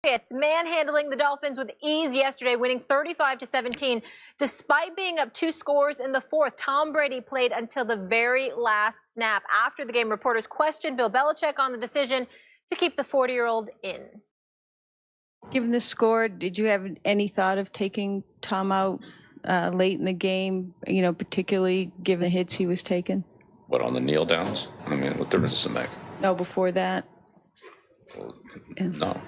It's manhandling the Dolphins with ease yesterday, winning 35-17. Despite being up 2 scores in the fourth, Tom Brady played until the very last snap. After the game, reporters questioned Bill Belichick on the decision to keep the 40-year-old in. Given the score, did you have any thought of taking Tom out late in the game, particularly given the hits he was taking? What, on the kneel downs? I mean, what difference does it make? No, before that? Well, no.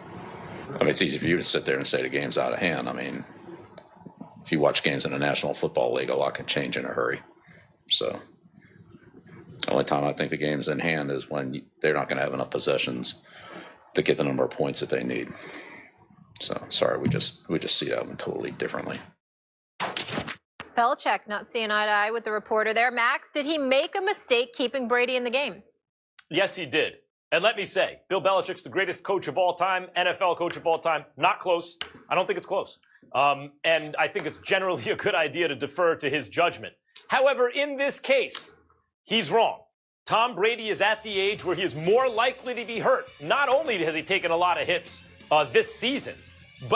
I mean, it's easy for you to sit there and say the game's out of hand. I mean, if you watch games in the National Football League, a lot can change in a hurry. So the only time I think the game's in hand is when they're not going to have enough possessions to get the number of points that they need. So sorry, we just see that one totally differently. Belichick not seeing eye to eye with the reporter there. Max, did he make a mistake keeping Brady in the game? Yes, he did. And let me say, Bill Belichick's the greatest coach of all time, NFL coach of all time. Not close. I don't think it's close. And I think it's generally a good idea to defer to his judgment. However, in this case, he's wrong. Tom Brady is at the age where he is more likely to be hurt. Not only has he taken a lot of hits this season,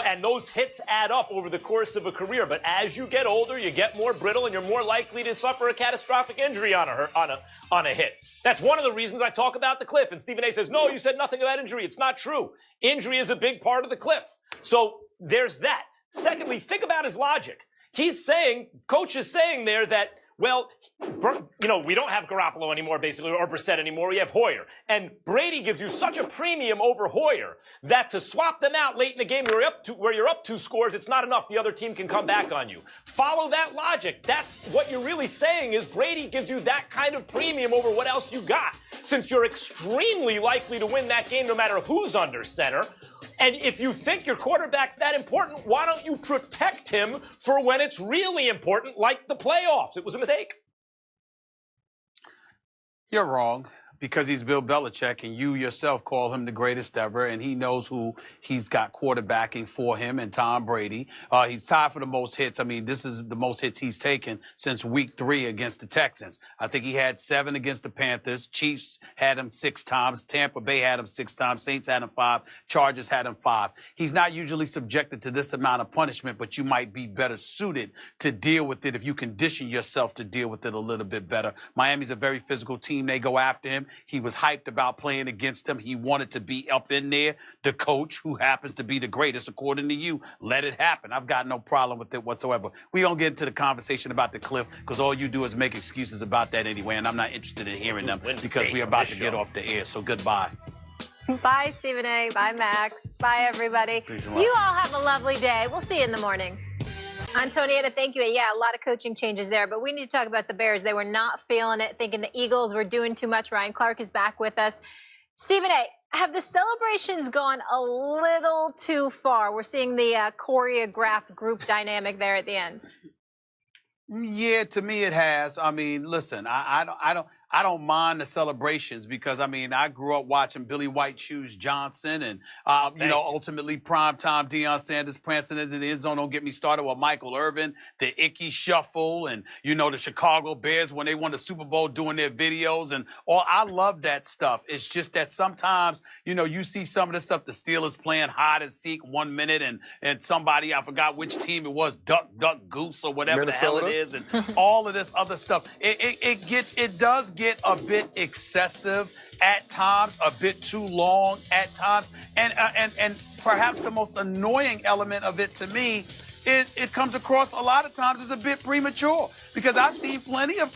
and those hits add up over the course of a career. But as you get older, you get more brittle, and you're more likely to suffer a catastrophic injury on a hit. That's one of the reasons I talk about the cliff. And Stephen A says, no, you said nothing about injury. It's not true. Injury is a big part of the cliff. So there's that. Secondly, think about his logic. He's saying, coach is saying there that, well, we don't have Garoppolo anymore, basically, or Brissett anymore. We have Hoyer. And Brady gives you such a premium over Hoyer that to swap them out late in the game where you're up 2 scores, it's not enough. The other team can come back on you. Follow that logic. That's what you're really saying is Brady gives you that kind of premium over what else you got, since you're extremely likely to win that game no matter who's under center. And if you think your quarterback's that important, why don't you protect him for when it's really important, like the playoffs? It was a mistake. You're wrong, because he's Bill Belichick, and you yourself call him the greatest ever, and he knows who he's got quarterbacking for him, and Tom Brady. He's tied for the most hits. I mean, this is the most hits he's taken since week 3 against the Texans. I think he had 7 against the Panthers. Chiefs had him 6 times. Tampa Bay had him 6 times. Saints had him 5. Chargers had him 5. He's not usually subjected to this amount of punishment, but you might be better suited to deal with it if you condition yourself to deal with it a little bit better. Miami's a very physical team. They go after him. He was hyped about playing against them. He wanted to be up in there. The coach, who happens to be the greatest, according to you, let it happen. I've got no problem with it whatsoever. We don't get into the conversation about the cliff, because all you do is make excuses about that anyway, and I'm not interested in hearing them because we're about to get off the air. So goodbye. Bye, Stephen A. Bye, Max. Bye, everybody. You all have a lovely day. We'll see you in the morning. Antonietta, thank you. Yeah, a lot of coaching changes there, but we need to talk about the Bears. They were not feeling it, thinking the Eagles were doing too much. Ryan Clark is back with us. Stephen A., have the celebrations gone a little too far? We're seeing the choreographed group dynamic there at the end. Yeah, to me it has. I mean, listen, I don't mind the celebrations, because, I mean, I grew up watching Billy White choose Johnson, and, ultimately primetime Deion Sanders prancing into the end zone. Don't get me started with Michael Irvin, the Icky Shuffle, and, the Chicago Bears when they won the Super Bowl doing their videos and all. I love that stuff. It's just that sometimes, you see some of the stuff, the Steelers playing hide and seek 1 minute, and somebody, I forgot which team it was, Duck, Goose, or whatever Minnesota. The hell it is, and all of this other stuff. It does get a bit excessive at times, a bit too long at times, and perhaps the most annoying element of it to me, it comes across a lot of times as a bit premature, because I've seen plenty of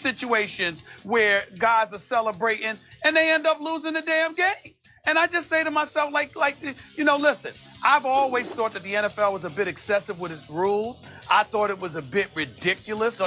situations where guys are celebrating and they end up losing the damn game. And I just say to myself, listen, I've always thought that the NFL was a bit excessive with its rules. I thought it was a bit ridiculous,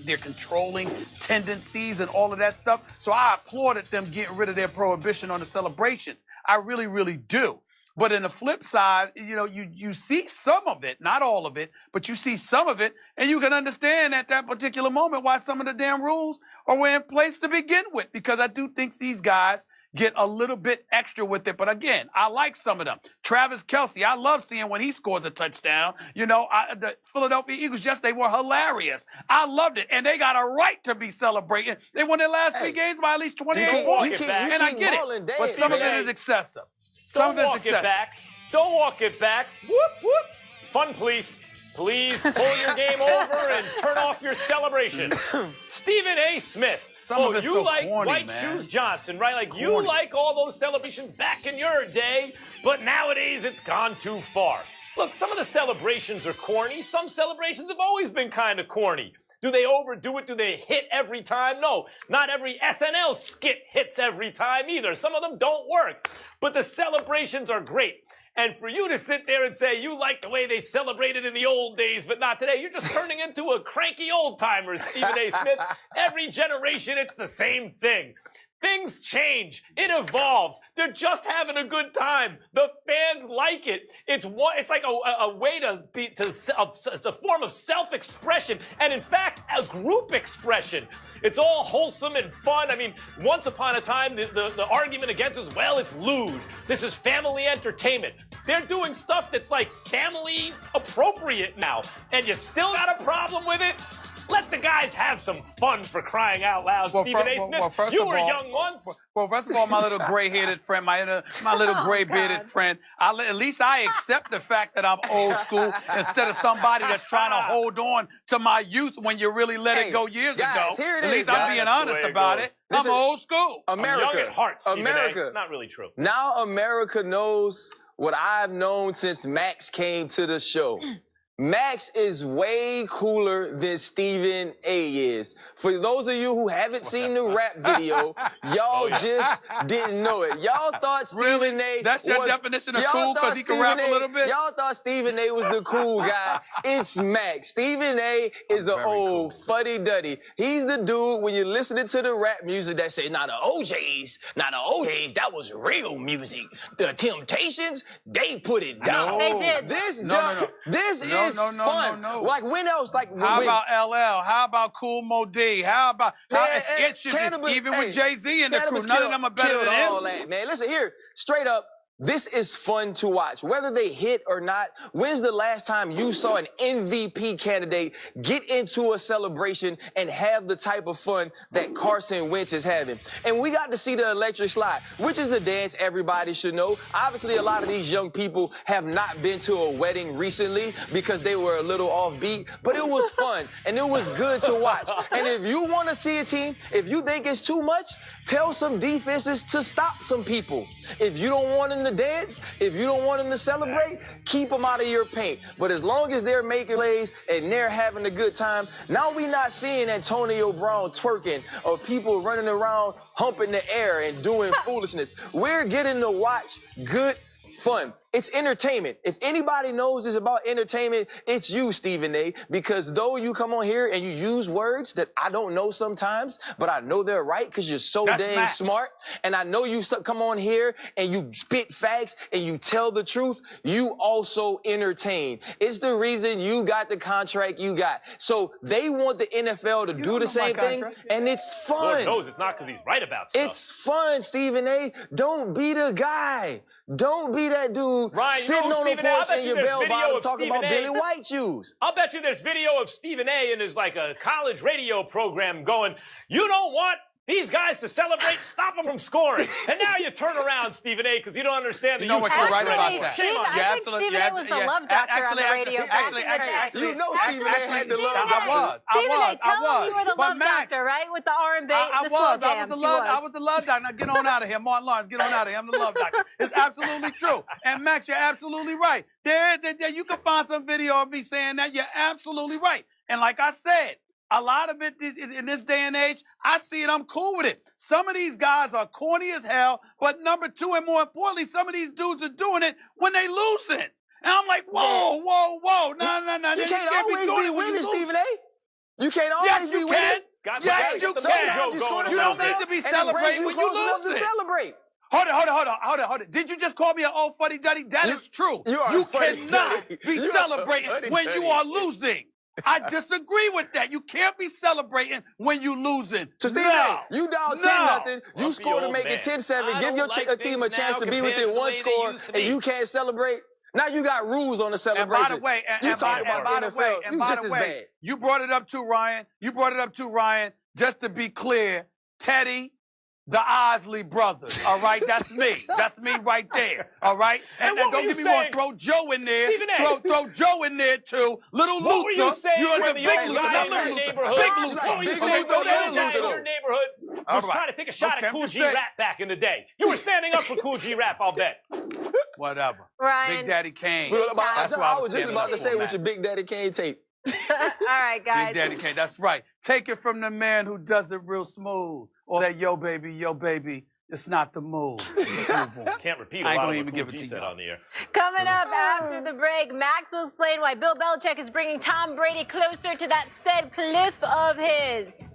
their controlling tendencies and all of that stuff. So I applauded them getting rid of their prohibition on the celebrations. I really, really do. But in the flip side, you see some of it, not all of it, but you see some of it, and you can understand at that particular moment why some of the damn rules were in place to begin with, because I do think these guys get a little bit extra with it. But again, I like some of them. Travis Kelce, I love seeing when he scores a touchdown. The Philadelphia Eagles, they were hilarious. I loved it. And they got a right to be celebrating. They won their last 3 games by at least 28 points. And I get it. But some of it is excessive. Some Don't of walk it's it excessive. back. Don't walk it back. Whoop, whoop. Fun, please. Please pull your game over and turn off your celebration. Stephen A. Smith. Some of it's you so like corny, White man. Shoes Johnson, right? Like you Corny. like all those celebrations back in your day, but nowadays it's gone too far. Look, some of the celebrations are corny. Some celebrations have always been kind of corny. Do they overdo it? Do they hit every time? No, not every SNL skit hits every time either. Some of them don't work, but the celebrations are great. And for you to sit there and say you like the way they celebrated in the old days, but not today, you're just turning into a cranky old-timer, Stephen A. Smith. Every generation, it's the same thing. Things change. It evolves. They're just having a good time. The fans like it. It's like a way to be, it's a form of self-expression, and in fact, a group expression. It's all wholesome and fun. I mean, once upon a time, the argument against it was, well, it's lewd. This is family entertainment. They're doing stuff that's like family appropriate now, and you still got a problem with it? Let the guys have some fun, for crying out loud, Stephen A. Smith. First You of were all- young once. Well, first of all, my little gray-headed friend, my little gray-bearded God. friend, at least I accept the fact that I'm old school instead of somebody that's trying to hold on to my youth when you really let it go years guys, ago. here it At is, least I'm guys. being That's the honest way it about goes. it. I'm Listen, old school. America. I'm young at heart, Stephen America. A. Not really true. Now America knows what I've known since Max came to the show. Max is way cooler than Stephen A. is. For those of you who haven't seen the rap video, y'all just didn't know it. Y'all thought Stephen A. That's your was, definition of y'all cool thought because he can rap Stephen a little bit? Y'all thought Stephen A. was the cool guy. It's Max. Stephen A. is an very old fuddy-duddy. He's the dude when you're listening to the rap music that say, now the OJs, that was real music. The Temptations, they put it down. They did. This No. this No, is no, no, fun. no. Like when else? Like How when, about LL? How about Cool Mo D? How about it should Cannabis- be, even hey, with Jay-Z and the crew, Cannabis none of them are better killed than all him. that, man. Listen here, straight up. This is fun to watch, whether they hit or not. When's the last time you saw an MVP candidate get into a celebration and have the type of fun that Carson Wentz is having? And we got to see the electric slide, which is the dance everybody should know. Obviously, a lot of these young people have not been to a wedding recently because they were a little offbeat, but it was fun and it was good to watch. And if you want to see a team, if you think it's too much, tell some defenses to stop some people. If you don't want them to dance, if you don't want them to celebrate, keep them out of your paint. But as long as they're making plays and they're having a good time, now we're not seeing Antonio Brown twerking or people running around humping the air and doing foolishness. We're getting to watch good fun. It's entertainment. If anybody knows it's about entertainment, it's you, Stephen A. Because though you come on here and you use words that I don't know sometimes, but I know they're right because you're so That's dang Max. smart. And I know you come on here and you spit facts and you tell the truth. You also entertain. It's the reason you got the contract you got. So they want the NFL to do don't the know same my thing, contract. and it's Lord fun. knows it's not because he's right about stuff. It's fun, Stephen A. Don't be the guy. Don't be that dude Ryan, you sitting know who on the Stephen A. I porch bet in you your there's bell video bottom of talking about Stephen A. Billy White shoes. I'll bet you there's video of Stephen A. in his like a college radio program going, you don't want these guys to celebrate, stop them from scoring. And now you turn around, Stephen A., because you don't understand the You know youth what, you're right culture about anymore. that. Shame on you. I think Stephen A. was the love doctor on the radio back in the day. You know Stephen A. had the love I was. Stephen A., tell him you were the But love Max, doctor, right? With the R&B, I the slow jams. I was the love doctor. Now get on out of here. Martin Lawrence, get on out of here. I'm the love doctor. It's absolutely true. And Max, you're absolutely right. There, you can find some video of me saying that. You're absolutely right. And like I said, a lot of it in this day and age, I see it, I'm cool with it. Some of these guys are corny as hell, but number two, and more importantly, some of these dudes are doing it when they losing. And I'm like, whoa. No. You can't always be winning, Stephen A. You can't Yes, always be you winning. can. Got Yes, the you Joe can. Sometimes you going score a the You little don't bit. need to be and it brings celebrating you when close you enough to lose it. celebrate. Hold it. Did you just call me an old fuddy-duddy? That is true. you are You a fuddy-duddy. cannot be You are a celebrating when you fuddy-duddy. are losing. I disagree with that. You can't be celebrating when you losing. So, Stephen A., you down 10-0. You Grumpy score to old make man. it 10-7. I Give your don't like team a things chance now to be compared to within the one way they score, used to and be. you can't celebrate. Now you got rules on the And celebration. by the way, you talk about by the NFL, way, you just as bad. you brought it up too, Ryan. Just to be clear, Teddy, The Osley brothers, all right? That's me. That's me right there, all right? And what don't were you get me wrong, saying? throw Joe in there. Stephen A. Throw Joe in there, too. Little Luther. What were you saying You're when the the big old Luther. guy Not in your Little Luther. neighborhood? Big Luther. What were you Big saying when Luther, the old guy in Luther. your neighborhood was right. trying to take a shot Okay, at I'm Cool just G saying. Rap back in the day? You were standing up for Cool G Rap, I'll bet. Whatever. Ryan. Big Daddy Kane. Well, That's what I was just standing about up to for, say with Max. your Big Daddy Kane tape. All right, guys. Big Daddy Kane, that's right. Take it from the man who does it real smooth. Or that yo baby, it's not the move. Let's move on. Can't repeat a I ain't lot gonna of even what give Cool it G to said you. on the air. Coming up after the break, Max will explain why Bill Belichick is bringing Tom Brady closer to that said cliff of his.